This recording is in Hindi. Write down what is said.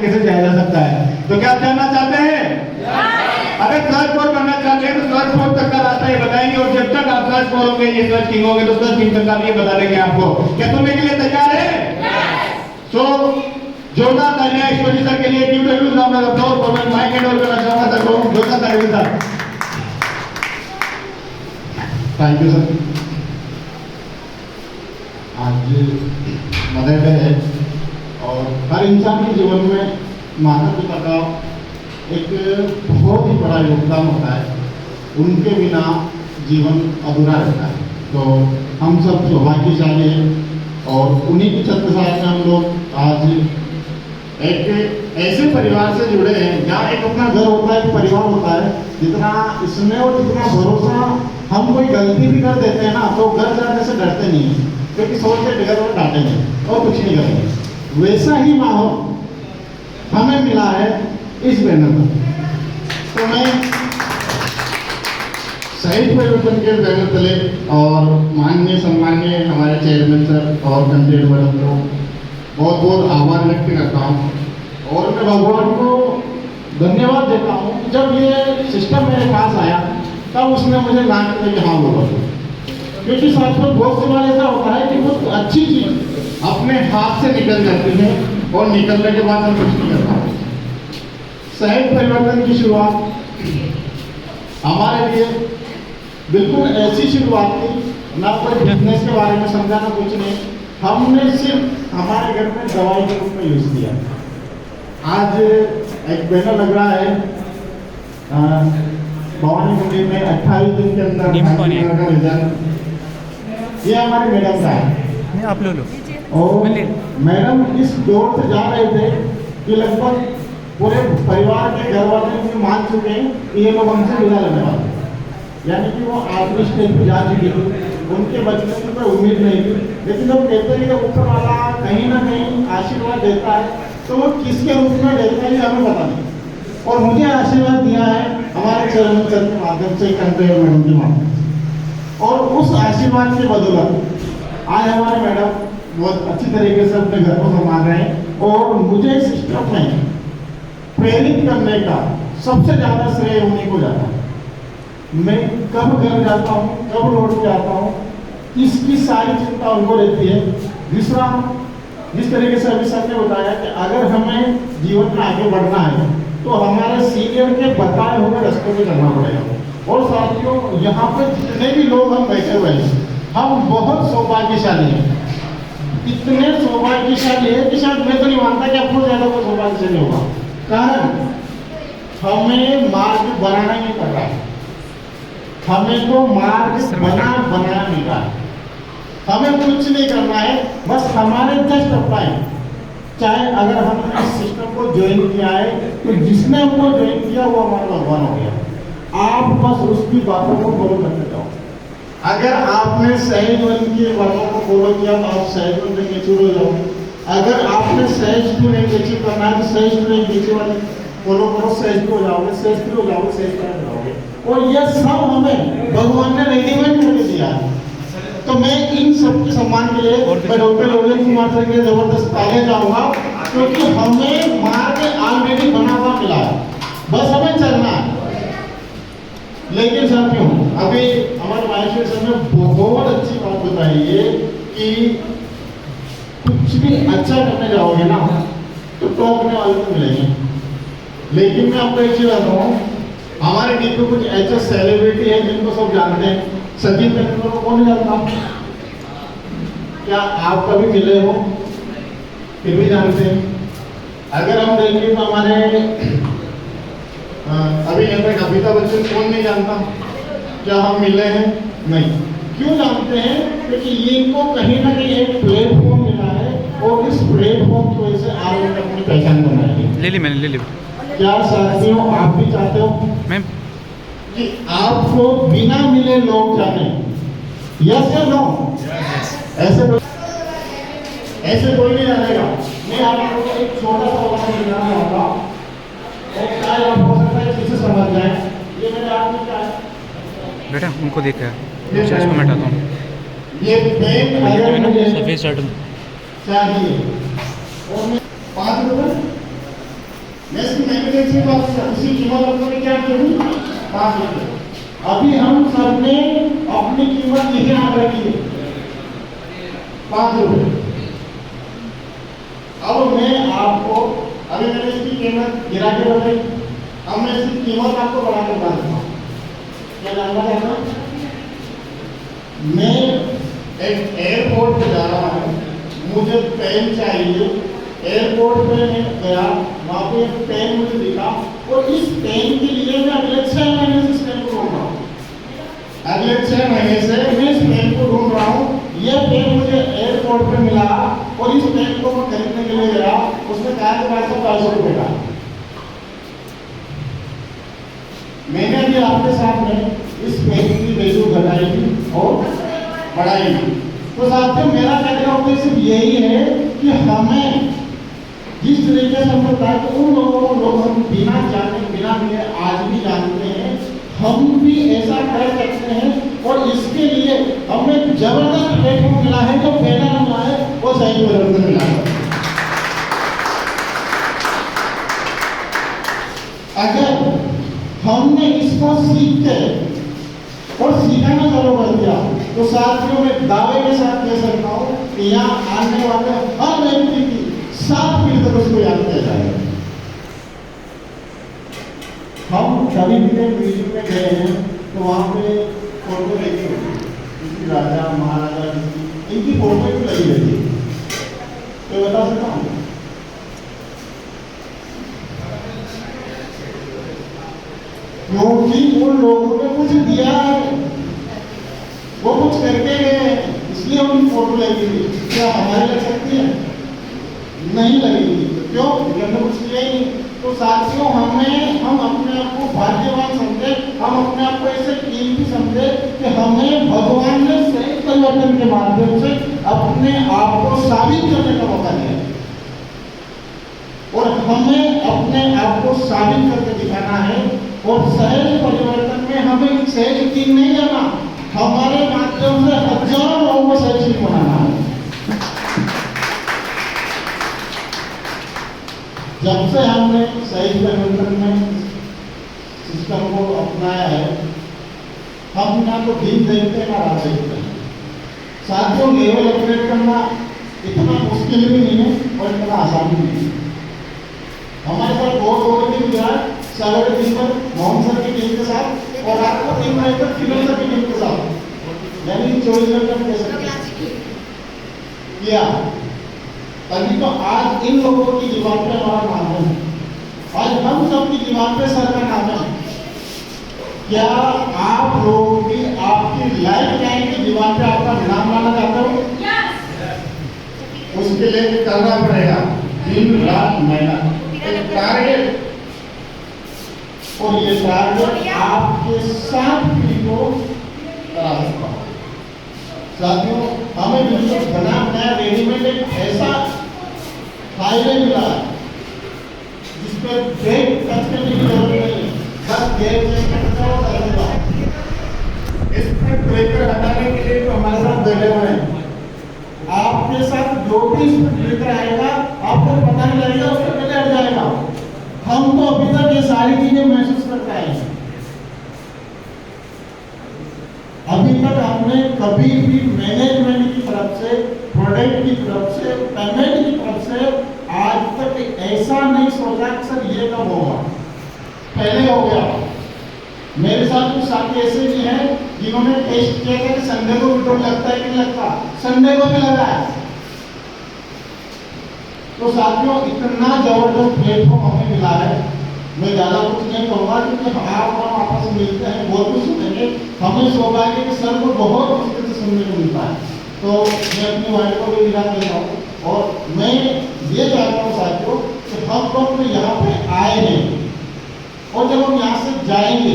कैसे जाया जा सकता है। तो क्या आप जानना चाहते हैं? अगर सर्च फॉर बनना चाहते हैं तो सर्च फॉर तक का रास्ता ये बताएंगे, और जब तक आप सर्च फॉर होंगे, ये सर्च किंग होंगे, तो सर्च किंग तक का ये बता देंगे आपको। क्या सुनने के लिए तैयार है? तो जोरदार तालियां ईश्वरी सर के लिए। Give the huge round of applause for my hand over करना चाहूंगा सर को। जोरदार तालियां सर। Thank you sir. आज मदर डे है और हर इंसान के जीवन में माता पिता का एक बहुत ही बड़ा योगदान होता है। उनके बिना जीवन अधूरा रहता है। तो हम सब सौभाग्यशाली हैं और उन्हीं की छत्र छाया में हम लोग आज एक ऐसे परिवार से जुड़े हैं जहाँ एक अपना घर होता है, एक परिवार होता है। जितना इसमें और जितना भरोसा, हम कोई गलती भी कर देते हैं ना तो घर जाने से डरते नहीं है, क्योंकि सोचते बगैर और डांटेंगे और कुछ नहीं करेंगे। वैसा ही माहौल हमें मिला है इस बैनर पर। तो मैं शहीद परिवर्तन के बैनर तले और माननीय सम्माननीय हमारे चेयरमैन सर और कंटेंट मैडम को बहुत बहुत आभार व्यक्त करता हूँ। और मैं भगवान को धन्यवाद देता हूँ कि जब ये सिस्टम मेरे पास आया तब उसने मुझे ला के हाँ बोला। क्योंकि साथियों बहुत सी बार ऐसा होता है कि कुछ अच्छी चीज अपने हाथ से निकल जाती है और निकलने के बाद हम कुछ नहीं कर पाते। शहीद परिवर्तन की शुरुआत हमारे लिए बिल्कुल ऐसी शुरुआत थी, ना कोई बिजनेस के बारे में समझा ना कुछ नहीं। हमने सिर्फ हमारे घर में दवाई के रूप में यूज किया। आज एक बैनर लग रहा है भवानी मंदिर में 28 दिन के अंदर रिजल्ट। ये हमारे मैडम का है। आप लो और मैडम इस दौर से जा रहे थे कि लगभग पूरे परिवार के घर वाले भी मान चुके हैं कि ये लोग हमसे विदा लेने वाले, यानी कि वो आखिरी स्टेज पे जा चुके थे। उनके बचने की कोई उम्मीद नहीं थी, लेकिन जब कहते हैं कि ऊपर वाला कहीं ना कहीं आशीर्वाद देता है तो वो किसके रूप में देता है हमें पता नहीं। और मुझे आशीर्वाद दिया है हमारे चेयरमैन सर के माध्यम से, कंट्रोल मैडम के माध्यम से। और उस आशीर्वाद की बदौलत आज हमारे मैडम बहुत अच्छी तरीके से अपने घर को संभाल रहे हैं। और मुझे इस सिस्टम में प्रेरित करने का सबसे ज्यादा श्रेय उन्हीं को जाता है। मैं कब घर जाता हूँ, कब लौट जाता हूँ, इसकी सारी चिंता उनको रहती है। दूसरा, जिस तरीके से अभी सर ने बताया कि अगर हमें जीवन में आगे बढ़ना है तो हमारे सीनियर के बताए हुए रास्ते पे चलना पड़ेगा। और साथियों, यहाँ पे जितने भी लोग हम बैठे हुए हैं, हम बहुत सौभाग्यशाली हैं। इतने सौभाग्यशाली है कि शायद मैं तो नहीं मानता कि आपको ज्यादा कोई सौभाग्यशाली होगा। कारण हमें मार्ग बनाना ही नहीं पड़ रहा है, हमें तो मार्ग बनाया मिल रहा है। हमें कुछ नहीं करना है, बस हमारे जस्ट अप्लाई। चाहे अगर हमने इस सिस्टम को ज्वाइन किया है तो जिसने हमको ज्वाइन किया वो हमारा भगवान हो गया। आप बस उसकी बातों को फॉलो करते जाओ। अगर आपने सहज वन की बातों को फॉलो किया तो आप सहज वन में नीचे हो जाओगे। अगर आपने सहज टू नहीं नीचे करना है तो सहज टू नहीं नीचे वाले फॉलो करो, सहज हो जाओगे, सहज टू हो जाओगे, सहज कर जाओगे। और यह सब हमें भगवान ने रेडीमेड करके दिया है। तो मैं इन सब के सम्मान के लिए मैं डॉक्टर लोकेश कुमार सर के जबरदस्त तालियां जाऊंगा, क्योंकि हमें मार्ग ऑलरेडी बना हुआ मिला है, बस हमें चलना है। लेकिन साथियों, अभी हमारे माहेश्वर सर ने बहुत अच्छी बात बताई है कि कुछ भी अच्छा करने जाओगे ना तो टोकने वाले तो मिलेंगे। लेकिन मैं आपको एक चीज बताता हूँ, हमारे बीच में कुछ ऐसे सेलिब्रिटी है जिनको सब जानते हैं। सचिन तेंदुलकर को कौन जानता? क्या आप कभी मिले हो? फिर भी जानते हैं। अगर हम देखें तो हमारे अभी यहाँ पे अमिताभ बच्चन कौन नहीं जानता? क्या हम मिले हैं? नहीं। क्यों जानते हैं? क्योंकि ये इनको कहीं ना कहीं एक प्लेटफॉर्म मिला है और इस प्लेटफॉर्म की वजह से आप लोग अपनी पहचान बनाएंगे। मैंने ले ली। क्या साथियों, आप भी चाहते हो मैम कि आपको बिना मिले लोग जाने? यस या नो? ऐसे कोई नहीं जानेगा। मैं आपको एक छोटा सा उदाहरण देना चाहूँगा और शायद आप हो सकता है किसी समझ जाए। ये मेरे आदमी क्या है बेटा, उनको देखा इसको मैं हटाता हूँ। ये पेन अगर मुझे सफेद शर्ट चाहिए और मैं 5 रुपये थी तो उसी कीमत हमने क्या की 5 रुपये। अभी हम सबने अपनी कीमत यही आग रखी है 5 रुपये। अब मैं आपको अभी मैंने इसकी कीमत गिरा के बताई, अब मैं इसकी कीमत आपको बढ़ा के बता देता हूँ। क्या जानना चाहता हूँ? मैं एक एयरपोर्ट पे जा रहा हूँ, मुझे पेन चाहिए। एयरपोर्ट पे मैं गया, वहाँ पे एक पेन मुझे दिखा और इस पेन के लिए मैं अगले 6 महीने से इस पेन को ढूंढ रहा हूँ। अगले 6 महीने से मैं इस पेन को ढूंढ रहा हूँ। ये पेन मुझे एयरपोर्ट पे मिला और इस पेन को मैं खरीदने के लिए गया, उसमें कहा कि 500 रुपये का। मैंने भी आपके सामने इस पेन की वैल्यू घटाई थी और बढ़ाई थी। तो साथियों, मेरा कहने का उद्देश्य सिर्फ यही है कि हमें जिस तरीके से हमने बताया कि उन लोगों को लोग हम बिना जाने बिना मिले आज भी जानते हैं, हम भी ऐसा कर सकते हैं। और इसके लिए हमें जबरदस्त प्लेटफॉर्म मिला है, जो पहला मिला है वो सही परिवर्तन मिला है। अगर हमने इसको सीख के और सीखना चालू कर दिया तो साथियों, मैं दावे के साथ कह सकता हूँ कि यहाँ आने वाले हर व्यक्ति की 7 पीढ़ी तक उसको याद किया जाएगा। हम कभी भी म्यूजियम में गए हैं तो वहाँ पे फोटो लगी होती है, किसी राजा महाराजा इनकी फोटो भी लगी रहती है। तो बता सकता हूँ, क्योंकि उन लोगों ने कुछ दिया है, वो कुछ करके गए, इसलिए उनकी फोटो लगी थी। क्या हमारी लग सकती है? नहीं लगेगी। क्यों? हमने कुछ किया ही नहीं। तो साथियों, हम अपने आप को भाग्यवान समझे, हम अपने आप को ऐसे कीमती समझे कि हमें भगवान ने सही परिवर्तन के माध्यम से अपने आप को साबित करने का मौका दिया और हमें अपने आप को साबित करके दिखाना है। और सहज परिवर्तन में हमें सहज टीम नहीं जाना, हमारे माध्यम से हजारों लोगों को सहज टीम बनाना है। जब से हमने सहज परिवर्तन में सिस्टम को अपनाया है, हम ना तो दिन देखते हैं ना रात देखते हैं। साथियों, लेवल अपग्रेड करना इतना मुश्किल भी नहीं है और इतना आसान भी नहीं है। हमारे साथ बहुत लोगों की गुजरात सवेरे दिन पर मोहन सर की टीम के साथ और रात को 3 बजे तक फिल्म सर की टीम के साथ, यानी 24 घंटे में कैसे किया। तभी तो आज इन लोगों की जीवन पे हमारा नाम है, आज हम सब की जीवन पे सर का नाम है। क्या आप लोग भी आपकी लाइफ टाइम के जीवन पे आपका नाम लाना चाहते हो? उसके लिए करना पड़ेगा दिन रात मेहनत, टारगेट। और ये टारगेट आपके साथ भी को करा सकता हूं। साथियों, हमें बिल्कुल बना नया रेडीमेड एक ऐसा हाईवे मिला है जिस पर ब्रेक टच करने की जरूरत नहीं है, बस गेयर चेंज करना हो चलेगा। इस पर ब्रेकर हटाने के लिए तो हमारे साथ बैठे हुए हैं। आपके साथ जो भी इस पर ब्रेकर आएगा आपको पता नहीं लगेगा, उससे पहले हट जाएगा। हम तो अभी तक ये सारी चीजें महसूस करते हैं। अभी तक हमने कभी भी मैनेजमेंट की तरफ से, प्रोडक्ट की तरफ से, पेमेंट की तरफ से आज तक ऐसा नहीं सोचा कि सर ये कब होगा, पहले हो गया। मेरे साथ कुछ साथी ऐसे भी हैं जिन्होंने टेस्ट किया था कि संडे को विड्रॉल लगता है कि नहीं लगता, संडे को भी लगा है। तो साथियों, इतना जबरदस्त प्लेटफॉर्म हमें मिला है। मैं ज़्यादा कुछ नहीं कहूँगा क्योंकि आप हम आपस में मिलते हैं, बहुत कुछ सुनेंगे। हमें सौभाग्य कि सर को बहुत मुश्किल से सुनने को मिलता है। तो मैं अपनी वाइफ को भी विदा देता हूँ और मैं ये चाहता हूँ साथियों कि हम लोग यहाँ पे आए हैं और जब हम यहाँ से जाएंगे